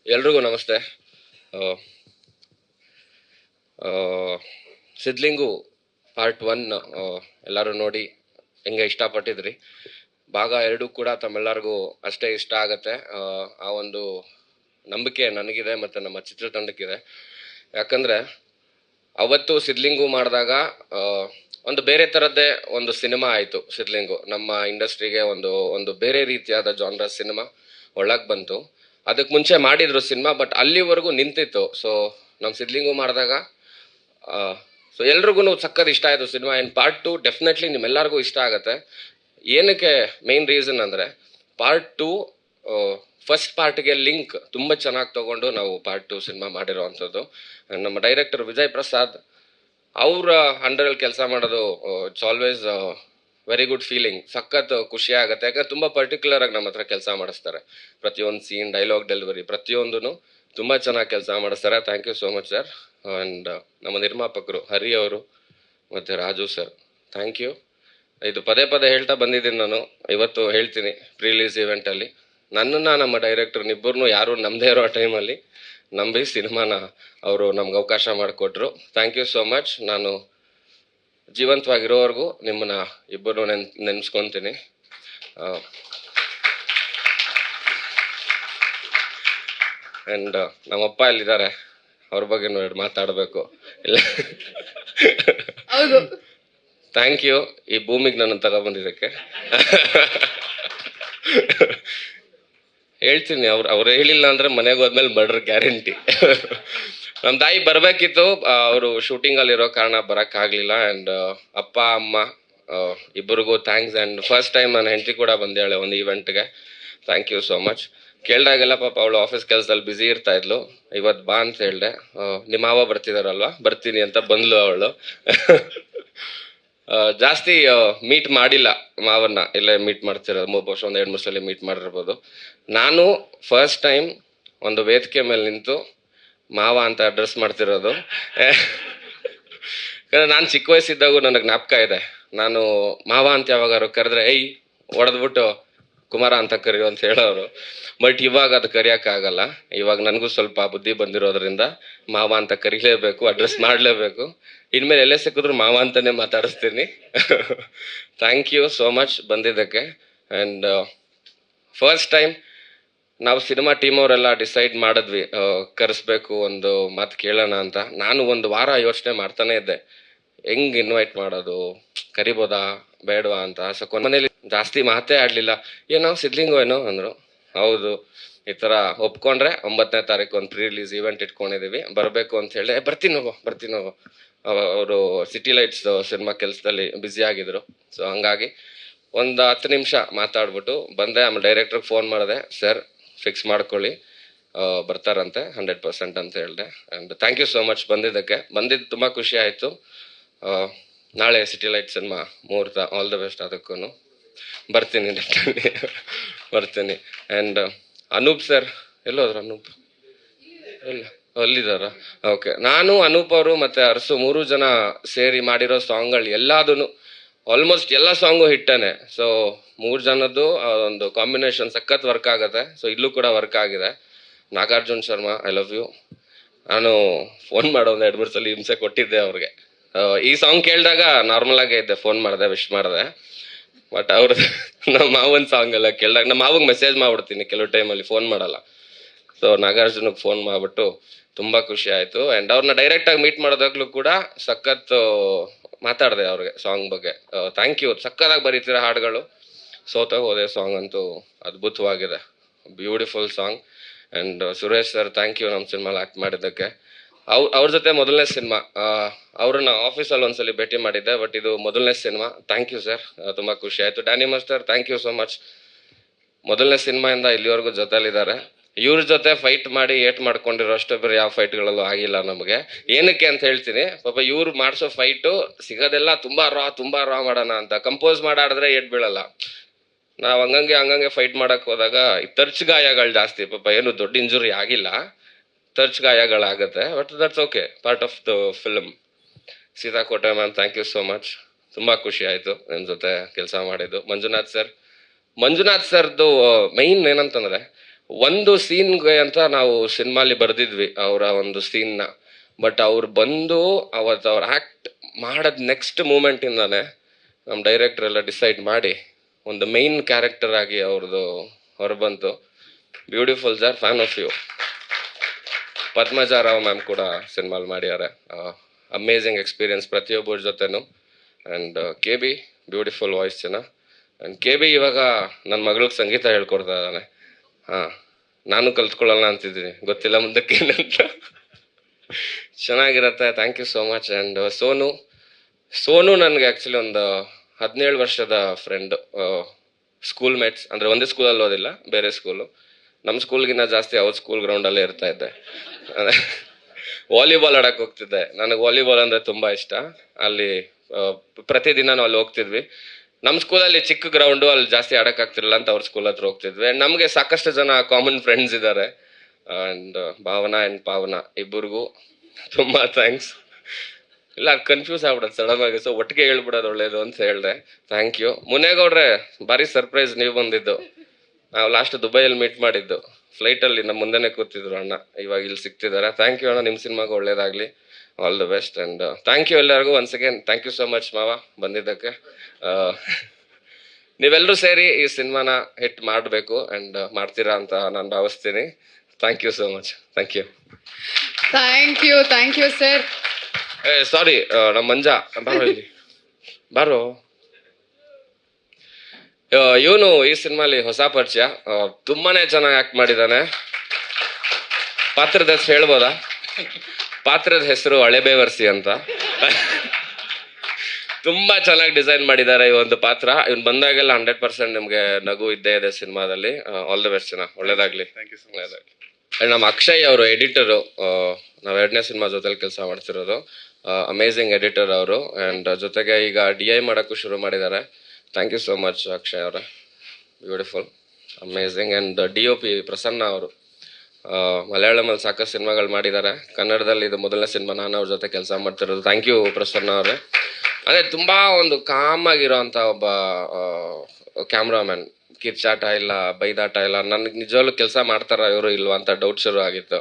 ಎಲ್ರಿಗೂ ನಮಸ್ತೆ. ಸಿದ್ಲಿಂಗು ಪಾರ್ಟ್ 1 ಎಲ್ಲರೂ ನೋಡಿ ಹೆಂಗೆ ಇಷ್ಟಪಟ್ಟಿದ್ರಿ. ಭಾಗ 2 ಕೂಡ ತಮ್ಮೆಲ್ಲರಿಗೂ ಅಷ್ಟೇ ಇಷ್ಟ ಆಗತ್ತೆ. ಆ ಒಂದು ನಂಬಿಕೆ ನನಗಿದೆ ಮತ್ತು ನಮ್ಮ ಚಿತ್ರತಂಡಕ್ಕಿದೆ. ಯಾಕಂದರೆ ಅವತ್ತು ಸಿದ್ಲಿಂಗು ಮಾಡಿದಾಗ ಒಂದು ಬೇರೆ ಥರದ್ದೇ ಒಂದು ಸಿನಿಮಾ ಆಯಿತು. ಸಿದ್ಲಿಂಗು ನಮ್ಮ ಇಂಡಸ್ಟ್ರಿಗೆ ಒಂದು ಬೇರೆ ರೀತಿಯಾದ ಜಾನ್ರ ಸಿನಿಮಾ ಒಳಗೆ ಬಂತು. ಅದಕ್ಕೆ ಮುಂಚೆ ಮಾಡಿದ್ರು ಸಿನಿಮಾ, ಬಟ್ ಅಲ್ಲಿವರೆಗೂ ನಿಂತಿತ್ತು. ಸೊ ನಮ್ಮ ಸಿದ್ಲಿಂಗು ಮಾಡಿದಾಗ ಸೊ ಎಲ್ರಿಗೂ ಸಕ್ಕತ್ ಇಷ್ಟ ಆಯಿತು ಸಿನಿಮಾ. ಆ್ಯಂಡ್ ಪಾರ್ಟ್ 2 ಡೆಫಿನೆಟ್ಲಿ ನಿಮ್ಮೆಲ್ಲರಿಗೂ ಇಷ್ಟ ಆಗುತ್ತೆ. ಏನಕ್ಕೆ ಮೇನ್ ರೀಸನ್ ಅಂದರೆ ಪಾರ್ಟ್ 2 ಫಸ್ಟ್ ಪಾರ್ಟ್ಗೆ ಲಿಂಕ್ ತುಂಬ ಚೆನ್ನಾಗಿ ತೊಗೊಂಡು ನಾವು ಪಾರ್ಟ್ 2 ಸಿನಿಮಾ ಮಾಡಿರೋವಂಥದ್ದು. ನಮ್ಮ ಡೈರೆಕ್ಟರ್ ವಿಜಯ್ ಪ್ರಸಾದ್ ಅವರ ಅಂಡರಲ್ಲಿ ಕೆಲಸ ಮಾಡೋದು it's always very good feeling. ಸಖತ್ ಖುಷಿ ಆಗುತ್ತೆ. ಯಾಕಂದ್ರೆ ತುಂಬ ಪರ್ಟಿಕ್ಯುಲರ್ ಆಗಿ ನಮ್ಮ ಹತ್ರ ಕೆಲಸ ಮಾಡಿಸ್ತಾರೆ. ಪ್ರತಿಯೊಂದು ಸೀನ್, ಡೈಲಾಗ್ ಡೆಲಿವರಿ ಪ್ರತಿಯೊಂದೂ ತುಂಬ ಚೆನ್ನಾಗಿ ಕೆಲಸ ಮಾಡಿಸ್ತಾರೆ. Thank you so much sir. And ನಮ್ಮ ನಿರ್ಮಾಪಕರು ಹರಿ ಅವರು ಮತ್ತು ರಾಜು ಸರ್, ಥ್ಯಾಂಕ್ ಯು. ಇದು ಪದೇ ಪದೇ ಹೇಳ್ತಾ ಬಂದಿದ್ದೀನಿ ನಾನು, ಇವತ್ತು ಹೇಳ್ತೀನಿ. ಪ್ರೀಲೀಸ್ ಇವೆಂಟಲ್ಲಿ ನನ್ನನ್ನು ನಮ್ಮ ಡೈರೆಕ್ಟರ್ನಿಬ್ಬರನ್ನೂ ಯಾರೂ ನಂಬದೇ ಇರೋ ಟೈಮಲ್ಲಿ ನಂಬಿ ಸಿನಿಮಾನ ಅವರು ನಮ್ಗೆ ಅವಕಾಶ ಮಾಡಿಕೊಟ್ರು. Thank you so much. ನಾನು ಜೀವಂತವಾಗಿರೋವರೆಗೂ ನಿಮ್ಮನ್ನ ಇಬ್ಬರು ನೆನೆಸ್ಕೊತೀನಿ. ಆ್ಯಂಡ್ ನಮ್ಮಪ್ಪ ಎಲ್ಲಿದ್ದಾರೆ, ಅವ್ರ ಬಗ್ಗೆ ನೋಡಿ ಮಾತಾಡಬೇಕು ಇಲ್ಲ. ಥ್ಯಾಂಕ್ ಯು ಈ ಭೂಮಿಗೆ ನನ್ನ ತಗೊಬಂದಿದ್ದಕ್ಕೆ. ಹೇಳ್ತೀನಿ, ಅವ್ರು ಹೇಳಿಲ್ಲ ಅಂದ್ರೆ ಮನೆಗೆ ಹೋದ್ಮೇಲೆ ಮರ್ಡರ್ ಗ್ಯಾರಂಟಿ. ನಮ್ಮ ತಾಯಿ ಬರಬೇಕಿತ್ತು, ಅವರು ಶೂಟಿಂಗಲ್ಲಿರೋ ಕಾರಣ ಬರೋಕ್ಕಾಗಲಿಲ್ಲ. ಆ್ಯಂಡ್ ಅಪ್ಪ ಅಮ್ಮ ಇಬ್ಬರಿಗೂ ಥ್ಯಾಂಕ್ಸ್. ಆ್ಯಂಡ್ ಫಸ್ಟ್ ಟೈಮ್ ನನ್ನ ಹೆಂಡತಿ ಕೂಡ ಬಂದೇಳೆ ಒಂದು ಈವೆಂಟ್ಗೆ. Thank you so much. ಕೇಳಿದಾಗೆಲ್ಲ ಪಾಪ ಅವಳು ಆಫೀಸ್ ಕೆಲಸದಲ್ಲಿ ಬ್ಯುಸಿ ಇರ್ತಾ ಇದ್ಲು. ಇವತ್ತು ಬಾ ಅಂತ ಹೇಳಿದೆ. ನಿಮ್ಮ ಮಾವ ಬರ್ತಿದಾರಲ್ವಾ, ಬರ್ತೀನಿ ಅಂತ ಬಂದ್ಲು ಅವಳು. ಜಾಸ್ತಿ ಮೀಟ್ ಮಾಡಿಲ್ಲ ಮಾವನ್ನ, ಇಲ್ಲೇ ಮೀಟ್ ಮಾಡ್ತಿರೋದು ಬಹುಶಃ ಒಂದು 2-3 ಸಲ ಮೀಟ್ ಮಾಡಿರ್ಬೋದು. ನಾನು ಫಸ್ಟ್ ಟೈಮ್ ಒಂದು ವೇದಿಕೆ ಮೇಲೆ ನಿಂತು ಮಾವ ಅಂತ ಅಡ್ರೆಸ್ ಮಾಡ್ತಿರೋದು. ನಾನು ಚಿಕ್ಕ ವಯಸ್ಸಿದ್ದಾಗೂ ನನಗೆ ಜ್ಞಾಪಕ ಇದೆ. ನಾನು ಮಾವ ಅಂತ ಯಾವಾಗಾರು ಕರೆದ್ರೆ ಹೊಡೆದ್ಬಿಟ್ಟು ಕುಮಾರ ಅಂತ ಕರೆಯೋ ಅಂತ ಹೇಳೋರು. ಬಟ್ ಇವಾಗ ಅದು ಕರೆಯೋಕ್ಕಾಗಲ್ಲ. ಇವಾಗ ನನಗೂ ಸ್ವಲ್ಪ ಬುದ್ಧಿ ಬಂದಿರೋದ್ರಿಂದ ಮಾವ ಅಂತ ಕರೀಲೇಬೇಕು, ಅಡ್ರೆಸ್ ಮಾಡಲೇಬೇಕು. ಇನ್ಮೇಲೆ ಎಲ್ಲೇ ಸಿಕ್ಕಿದ್ರು ಮಾವ ಅಂತಲೇ ಮಾತಾಡಿಸ್ತೀನಿ. ಥ್ಯಾಂಕ್ ಯು ಸೋ ಮಚ್ ಬಂದಿದ್ದಕ್ಕೆ. ಆ್ಯಂಡ್ ಫಸ್ಟ್ ಟೈಮ್ ನಾವು ಸಿನಿಮಾ ಟೀಮ್ ಅವರೆಲ್ಲ ಡಿಸೈಡ್ ಮಾಡಿದ್ವಿ ಕರೆಸ್ಬೇಕು, ಒಂದು ಮಾತು ಕೇಳೋಣ ಅಂತ. ನಾನು ಒಂದು ವಾರ ಯೋಚನೆ ಮಾಡ್ತಾನೆ ಇದ್ದೆ, ಹೆಂಗೆ ಇನ್ವೈಟ್ ಮಾಡೋದು, ಕರಿಬೋದಾ ಬೇಡವಾ ಅಂತ. ಸೊ ಮನೇಲಿ ಜಾಸ್ತಿ ಮಾತೇ ಆಡಲಿಲ್ಲ. ಏನೋ ಸಿದ್ಲಿಂಗು ಏನೋ ಅಂದರು. ಹೌದು, ಈ ಥರ ಒಪ್ಕೊಂಡ್ರೆ 9ನೇ ತಾರೀಕು ಒಂದು ಪ್ರೀ-ರಿಲೀಸ್ ಈವೆಂಟ್ ಇಟ್ಕೊಂಡಿದ್ದೀವಿ, ಬರಬೇಕು ಅಂತ ಹೇಳಿ. ಬರ್ತೀನಿ ಹೋಗು. ಅವರು ಸಿಟಿ ಲೈಟ್ಸ್ ಸಿನಿಮಾ ಕೆಲಸದಲ್ಲಿ ಬ್ಯುಸಿ ಆಗಿದ್ರು. ಸೊ ಹಂಗಾಗಿ ಒಂದು 10 ನಿಮಿಷ ಮಾತಾಡ್ಬಿಟ್ಟು ಬಂದೆ. ಆಮೇಲೆ ಡೈರೆಕ್ಟ್ರಿಗೆ ಫೋನ್ ಮಾಡಿದೆ, ಸರ್ ಫಿಕ್ಸ್ ಮಾಡ್ಕೊಳ್ಳಿ, ಬರ್ತಾರಂತೆ 100% ಅಂತ ಹೇಳಿದೆ. And thank you so much ಬಂದಿದ್ದಕ್ಕೆ. ಬಂದಿದ್ದು ತುಂಬ ಖುಷಿ ಆಯಿತು. ನಾಳೆ ಸಿಟಿ ಲೈಟ್ ಸಿನಿಮಾ ಮುಹೂರ್ತ, ಆಲ್ ದ ಬೆಸ್ಟ್. ಅದಕ್ಕೂ ಬರ್ತೀನಿ, ಡೆಫಿನೆಟ್ಲಿ ಬರ್ತೀನಿ. ಆ್ಯಂಡ್ ಅನೂಪ್ ಸರ್ ಎಲ್ಲೋದ್ರು? ಅನೂಪ್ ಇಲ್ಲ, ಅಲ್ಲಿದ್ದಾರ? ಓಕೆ. ನಾನು, ಅನೂಪ್ ಅವರು ಮತ್ತು ಅರಸು 3 ಜನ ಸೇರಿ ಮಾಡಿರೋ ಸಾಂಗ್ಗಳು ಎಲ್ಲದೂ ಆಲ್ಮೋಸ್ಟ್ ಎಲ್ಲ ಸಾಂಗು ಹಿಟ್ಟನೆ. ಸೊ 3 ಜನದ್ದು ಒಂದು ಕಾಂಬಿನೇಷನ್ ಸಖತ್ ವರ್ಕ್ ಆಗುತ್ತೆ. ಸೊ ಇಲ್ಲೂ ಕೂಡ ವರ್ಕ್ ಆಗಿದೆ. Nagarjun Sharma, I love you. ನಾನು ಫೋನ್ ಮಾಡೋ ಒಂದು 2-3 ಸಲ ಹಿಂಸೆ ಕೊಟ್ಟಿದ್ದೆ ಅವ್ರಿಗೆ. ಈ ಸಾಂಗ್ ಕೇಳಿದಾಗ ನಾರ್ಮಲ್ ಆಗೇ ಇದ್ದೆ, ಫೋನ್ ಮಾಡಿದೆ, ವಿಶ್ ಮಾಡಿದೆ. ಬಟ್ ಅವ್ರದ್ದು ನಮ್ಮ ಮಾವನ ಸಾಂಗ್ ಎಲ್ಲ ಕೇಳಿದಾಗ ನಮ್ಮ ಮಾವಂಗೆ ಮೆಸೇಜ್ ಮಾಡ್ಬಿಡ್ತೀನಿ, ಕೆಲವು ಟೈಮಲ್ಲಿ ಫೋನ್ ಮಾಡಲ್ಲ. ಸೊ ನಾಗಾರ್ಜುನಿಗೆ ಫೋನ್ ಮಾಡಿಬಿಟ್ಟು ತುಂಬ ಖುಷಿ ಆಯಿತು. ಆ್ಯಂಡ್ ಅವ್ರನ್ನ ಡೈರೆಕ್ಟಾಗಿ ಮೀಟ್ ಮಾಡೋದಾಗ್ಲೂ ಕೂಡ ಸಖತ್ ಮಾತಾಡಿದೆ ಅವ್ರಿಗೆ ಸಾಂಗ್ ಬಗ್ಗೆ. ಥ್ಯಾಂಕ್ ಯು, ಸಖತ್ತಾಗಿ ಬರೀತೀರ ಹಾಡುಗಳು. ಸೋತ ಹೋದೆ ಸಾಂಗ್ ಅಂತೂ ಅದ್ಭುತವಾಗಿದೆ, beautiful song. And Suresh sir, thank you ನಮ್ಮ ಸಿನಿಮಾಲಿ ಆ್ಯಕ್ಟ್ ಮಾಡಿದ್ದಕ್ಕೆ. ಅವ್ರ ಜೊತೆ ಮೊದಲನೇ ಸಿನಿಮಾ, ಅವ್ರನ್ನ ಆಫೀಸಲ್ಲಿ ಒಂದ್ಸಲಿ ಭೇಟಿ ಮಾಡಿದ್ದೆ, ಬಟ್ ಇದು ಮೊದಲನೇ ಸಿನಿಮಾ. ಥ್ಯಾಂಕ್ ಯು ಸರ್, ತುಂಬ ಖುಷಿ ಆಯಿತು. Danny master, thank you so much. ಮೊದಲನೇ ಸಿನಿಮಾಯಿಂದ ಇಲ್ಲಿವರೆಗೂ ಜೊತೆಲಿದ್ದಾರೆ. ಇವ್ರ ಜೊತೆ ಫೈಟ್ ಮಾಡಿ ಏಟ್ ಮಾಡ್ಕೊಂಡಿರೋ ಅಷ್ಟು ಬೇರೆ ಯಾವ ಫೈಟ್ಗಳಲ್ಲೂ ಆಗಿಲ್ಲ ನಮಗೆ. ಏನಕ್ಕೆ ಅಂತ ಹೇಳ್ತೀನಿ. ಪಾಪ ಇವ್ರು ಮಾಡಿಸೋ ಫೈಟು ಸಿಗೋದೆಲ್ಲ ತುಂಬ ರಾ ಮಾಡೋಣ ಅಂತ. ಕಂಪೋಸ್ ಮಾಡಾಡಿದ್ರೆ ಏಟ್ ಬೀಳಲ್ಲ. ನಾವು ಹಂಗಂಗೆ ಫೈಟ್ ಮಾಡಕ್ಕೆ ಹೋದಾಗ ತರ್ಚ್ ಗಾಯಗಳು ಜಾಸ್ತಿ. ಪಾಪ ಏನು ದೊಡ್ಡ ಇಂಜುರಿ ಆಗಿಲ್ಲ, ತರ್ಚ್ ಗಾಯಗಳಾಗುತ್ತೆ. But that's okay, part of the film. Seethakote ma'am, thank you so much. ತುಂಬ ಖುಷಿ ಆಯಿತು ನಿಮ್ಮ ಜೊತೆ ಕೆಲಸ ಮಾಡಿದ್ದು. ಮಂಜುನಾಥ್ ಸರ್ದು ಮೈನ್ ಏನಂತಂದರೆ, ಒಂದು ಸೀನ್ಗೆ ಅಂತ ನಾವು ಸಿನಿಮಾಲಿ ಬರೆದಿದ್ವಿ ಅವರ ಒಂದು ಸೀನ್ನ. ಬಟ್ ಅವ್ರು ಬಂದು ಅವತ್ತು ಅವ್ರು ಆ್ಯಕ್ಟ್ ಮಾಡೋದು ನೆಕ್ಸ್ಟ್ ಮೂಮೆಂಟಿಂದಾನೆ ನಮ್ಮ ಡೈರೆಕ್ಟರ್ ಎಲ್ಲ ಡಿಸೈಡ್ ಮಾಡಿ ಒಂದು ಮೈನ್ ಕ್ಯಾರೆಕ್ಟರ್ ಆಗಿ ಅವ್ರದ್ದು ಹೊರಬಂತು. Beautiful sir, fan of you. ಪದ್ಮಜಾರಾವ್ ma'am ಕೂಡ ಸಿನಿಮಾಲ್ ಮಾಡ್ಯಾರೆ. ಅಮೇಝಿಂಗ್ ಎಕ್ಸ್ಪೀರಿಯನ್ಸ್ ಪ್ರತಿಯೊಬ್ಬರ ಜೊತೆನೂ. And K B beautiful voice ಚೆನ್ನ. ಆ್ಯಂಡ್ ಕೆ ಬಿ ಇವಾಗ ನನ್ನ ಮಗಳಿಗೆ ಸಂಗೀತ ಹೇಳ್ಕೊಡ್ತಾ ಇದ್ದಾನೆ. ಹಾಂ, ನಾನು ಕಲ್ತ್ಕೊಳ್ಳೋಣ ಅಂತಿದ್ದೀನಿ, ಗೊತ್ತಿಲ್ಲ ಮುಂದಕ್ಕೆ ಏನಂತ. ಚೆನ್ನಾಗಿರತ್ತೆ. Thank you so much. And Sonu ನನಗೆ ಆ್ಯಕ್ಚುಲಿ ಒಂದು 17 ವರ್ಷದ ಫ್ರೆಂಡ್, ಸ್ಕೂಲ್ ಮೇಟ್ಸ್. ಅಂದರೆ ಒಂದೇ ಸ್ಕೂಲಲ್ಲಿ ಓದಿಲ್ಲ, ಬೇರೆ ಸ್ಕೂಲು. ನಮ್ಮ ಸ್ಕೂಲ್ಗಿನ್ನ ಜಾಸ್ತಿ ಅವ್ರ ಸ್ಕೂಲ್ ಗ್ರೌಂಡಲ್ಲೇ ಇರ್ತಾ ಇದ್ದೆ. ವಾಲಿಬಾಲ್ ಆಡಕ್ಕೆ ಹೋಗ್ತಿದ್ದೆ. ನನಗೆ ವಾಲಿಬಾಲ್ ಅಂದರೆ ತುಂಬ ಇಷ್ಟ. ಅಲ್ಲಿ ಪ್ರತಿದಿನ ನಾವು ಅಲ್ಲಿ ಹೋಗ್ತಿದ್ವಿ. ನಮ್ಮ ಸ್ಕೂಲಲ್ಲಿ ಚಿಕ್ಕ ಗ್ರೌಂಡು, ಅಲ್ಲಿ ಜಾಸ್ತಿ ಆಡೋಕ್ಕಾಗ್ತಿರಲಿಲ್ಲ ಅಂತ ಅವ್ರ ಸ್ಕೂಲ್ ಹತ್ರ ಹೋಗ್ತಿದ್ವಿ. ಆ್ಯಂಡ್ ನಮಗೆ ಸಾಕಷ್ಟು ಜನ ಕಾಮನ್ ಫ್ರೆಂಡ್ಸ್ ಇದ್ದಾರೆ. ಆ್ಯಂಡ್ ಭಾವನಾ ಆ್ಯಂಡ್ ಪಾವನ ಇಬ್ಬರಿಗೂ ತುಂಬ ಥ್ಯಾಂಕ್ಸ್. ಇಲ್ಲ, ಕನ್ಫ್ಯೂಸ್ ಆಗ್ಬಿಡೋದು ಸಡನ್ ಆಗಿ, ಸೊ ಒಟ್ಟಿಗೆ ಹೇಳ್ಬಿಡೋದು ಒಳ್ಳೇದು ಅಂತ ಹೇಳಿದೆ. Thank you. ಮುನೇಗೌಡ್ರೆ, ಭಾರಿ ಸರ್ಪ್ರೈಸ್ ನೀವು ಬಂದಿದ್ದು. ನಾವು ಲಾಸ್ಟ್ ದುಬೈಯಲ್ಲಿ ಮೀಟ್ ಮಾಡಿದ್ದು, ಫ್ಲೈಟಲ್ಲಿ ನಮ್ಮ ಮುಂದೆನೇ ಕೂತಿದ್ರು ಅಣ್ಣ. ಇವಾಗ ಇಲ್ಲಿ ಸಿಗ್ತಿದ್ದಾರೆ. ಥ್ಯಾಂಕ್ ಯು ಅಣ್ಣ, ನಿಮ್ಮ ಸಿನಿಮಾಗೆ ಒಳ್ಳೇದಾಗಲಿ. All the best. And thank you ಎಲ್ಲರಿಗೂ once again. Thank you so much ಮಾವ ಬಂದಿದ್ದಕ್ಕೆ. ನೀವೆಲ್ಲರೂ ಸೇರಿ ಈ ಸಿನಿಮಾನ ಹಿಟ್ ಮಾಡಬೇಕು ಆ್ಯಂಡ್ ಮಾಡ್ತೀರಾ ಅಂತ ನಾನು ಭಾವಿಸ್ತೀನಿ. Thank you so much. Thank you. Thank you sir. Sorry, ನಮ್ಮ ಮಂಜಾ ಬಾರೋ ಇಲ್ಲಿ, ಬಾರೋ. ಇವನು ಈ ಸಿನಿಮಾಲಿ ಹೊಸ ಪರಿಚಯ, ತುಂಬಾನೇ ಚೆನ್ನಾಗಿ ಆಕ್ಟ್ ಮಾಡಿದ್ದಾನೆ. ಪಾತ್ರದ ಹೆಸರು ಹೇಳ್ಬೋದಾ? ಪಾತ್ರದ ಹೆಸರು ಹಳೆಬೇವರ್ಸಿ ಅಂತ. ತುಂಬಾ ಚೆನ್ನಾಗಿ ಡಿಸೈನ್ ಮಾಡಿದ್ದಾರೆ ಈ ಒಂದು ಪಾತ್ರ. ಇವ್ನು ಬಂದಾಗೆಲ್ಲ 100% ನಿಮ್ಗೆ ನಗು ಇದ್ದೇ ಇದೆ ಸಿನಿಮಾದಲ್ಲಿ. ಆಲ್ ದ ಬೆಸ್ಟ್ ಚೆನ್ನ, ಒಳ್ಳೇದಾಗ್ಲಿ. ಅಂಡ್ ನಮ್ಮ ಅಕ್ಷಯ್ ಅವರು ಎಡಿಟರು, ನಾವು 2ನೇ ಸಿನಿಮಾ ಜೊತೆಲಿ ಕೆಲಸ ಮಾಡ್ತಿರೋದು. ಅಮೇಝಿಂಗ್ ಎಡಿಟರ್ ಅವರು. ಆ್ಯಂಡ್ ಜೊತೆಗೆ ಈಗ DI ಮಾಡೋಕ್ಕೂ ಶುರು ಮಾಡಿದ್ದಾರೆ. Thank you so much Akshay ಅವರೇ, beautiful, amazing. And DOP Prasanna ಅವರು ಮಲಯಾಳಮಲ್ಲಿ ಸಾಕಷ್ಟು ಸಿನಿಮಾಗಳು ಮಾಡಿದ್ದಾರೆ. ಕನ್ನಡದಲ್ಲಿ ಇದು ಮೊದಲನೇ ಸಿನಿಮಾ ನಾನು ಅವ್ರ ಜೊತೆ ಕೆಲಸ ಮಾಡ್ತಿರೋದು. ಥ್ಯಾಂಕ್ ಯು ಪ್ರಸನ್ನ ಅವರೇ. ಅದೇ ತುಂಬ ಒಂದು ಕಾಮ್ ಆಗಿರೋಂಥ ಒಬ್ಬ ಕ್ಯಾಮ್ರಾಮ್ಯಾನ್. ಕಿರ್ಚಾಟ ಇಲ್ಲ, ಬೈದಾಟ ಇಲ್ಲ. ನನಗೆ ನಿಜವಾಗ್ಲೂ ಕೆಲಸ ಮಾಡ್ತಾರ ಇವರು ಇಲ್ವಾ ಅಂತ ಡೌಟ್ ಶುರು ಆಗಿತ್ತು.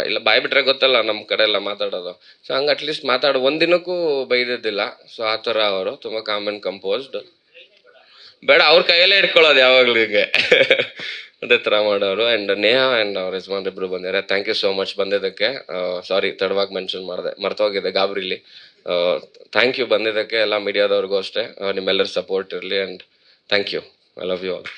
ಇಲ್ಲ, ಬಾಯ್ ಬಿಟ್ರೆ ಗೊತ್ತಲ್ಲ ನಮ್ಮ ಕಡೆ ಎಲ್ಲ ಮಾತಾಡೋದು. ಸೊ ಹಂಗೆ ಅಟ್ಲೀಸ್ಟ್ ಒಂದಿನಕ್ಕೂ ಬೈದಿದ್ದಿಲ್ಲ. ಸೊ ಆ ಥರ ಅವರು ತುಂಬ ಕಾಮ್ ಆ್ಯಂಡ್ ಕಂಪೋಸ್ಡ್. ಬೇಡ, ಅವ್ರ ಕೈಯಲ್ಲೇ ಇಟ್ಕೊಳ್ಳೋದು ಯಾವಾಗಲೂ ಹಿಂಗೆ. ಅದೇ ಥರ ಮಾಡೋರು. ಆ್ಯಂಡ್ ನೇಹಾ ಆ್ಯಂಡ್ ಅವ್ರ ಯಜಮಾನ್ ಇಬ್ಬರು ಬಂದಿದ್ದಾರೆ. ಥ್ಯಾಂಕ್ ಯು ಸೋ ಮಚ್ ಬಂದಿದ್ದಕ್ಕೆ. ಸಾರಿ, ತಡವಾಗಿ ಮೆನ್ಷನ್ ಮಾಡಿದೆ, ಮರ್ತೋಗಿದೆ ಗಾಬರಿಲಿ. ಥ್ಯಾಂಕ್ ಯು ಬಂದಿದ್ದಕ್ಕೆ. ಎಲ್ಲ ಮೀಡಿಯಾದವ್ರಿಗೂ ಅಷ್ಟೇ, ನಿಮ್ಮೆಲ್ಲರ ಸಪೋರ್ಟ್ ಇರಲಿ. And thank you. I love you all.